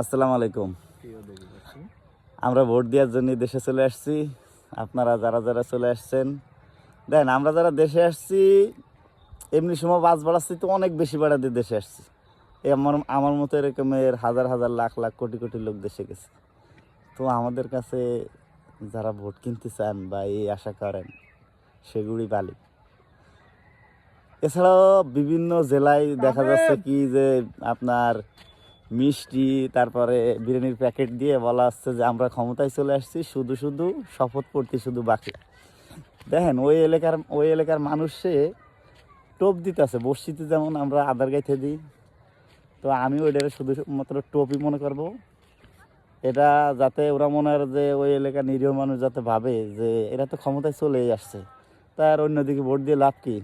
আসসালামু আলাইকুম। প্রিয় দেশবাসী, আমরা ভোট দেওয়ার জন্য দেশে চলে আসছি। আপনারা যারা যারা চলে আসছেন, দেখেন আমরা যারা দেশে আসছি এমনি সময় বাস বাড়াচ্ছি তো অনেক বেশি বাড়া দিয়ে দেশে আসছি। এই আমার আমার মতো এরকমের হাজার হাজার লাখ লাখ কোটি কোটি লোক দেশে গেছে। তো আমাদের কাছে যারা ভোট কিনতে চান বা এই আশা করেন সেগুলি বালি। এছাড়াও বিভিন্ন জেলায় দেখা যাচ্ছে কি যে আপনার মিষ্টি তারপরে বিরিয়ানির প্যাকেট দিয়ে বলা হচ্ছে যে আমরা ক্ষমতায় চলে আসছি, শুধু শুধু শপথ পড়তে শুধু বাকি। দেখেন ওই এলাকার মানুষে টোপ দিতেছে বর্ষিতে, যেমন আমরা আদার গাইতে দিই। তো আমি ওইটারে শুধুমাত্র টোপই মনে করব। এটা যাতে ওরা মনে হয় যে ওই এলাকার নিরীহ মানুষ যাতে ভাবে যে এরা তো ক্ষমতায় চলেই আসছে, তার অন্যদিকে ভোট দিয়ে লাভ কি?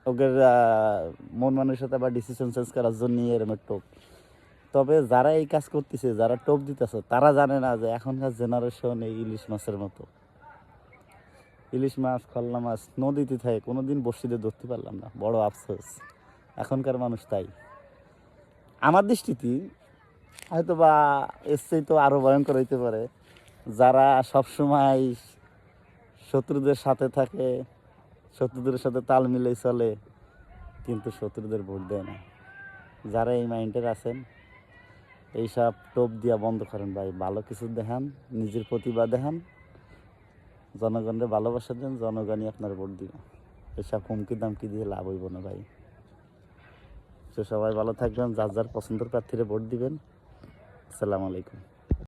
ওদের মন মানসিকতা বা ডিসিশন চেঞ্জ করার জন্য এরকম টোপ। তবে যারা এই কাজ করতেছে, যারা টোপ দিতেছে, তারা জানে না যে এখনকার জেনারেশন এই ইলিশ মাছের মতো। ইলিশ মাছ খলনা মাছ নদীতে থাকে, কোনোদিন বড়শিতে ধরতে পারলাম না, বড় আফসোস এখনকার মানুষ। তাই আমার দৃষ্টিতে হয়তো বা এসছেই তো আরও ভয়ঙ্কর হইতে পারে, যারা সবসময় শত্রুদের সাথে থাকে, শত্রুদের সাথে তাল মিলেই চলে, কিন্তু শত্রুদের ভোট দেয় না। যারা এই মাইন্ডের আছেন, এইসব টোপ দিয়া বন্ধ করেন ভাই। ভালো কিছু দেখান, নিজের প্রতিভা দেখান, জনগণের ভালোবাসা দেন, জনগণই আপনার ভোট দিবে। এইসব হুমকি দামকি দিয়ে লাভ হইব না ভাই। তো সবাই ভালো থাকবেন, যার যার পছন্দের প্রার্থীরা ভোট দিবেন। আসসালামু আলাইকুম।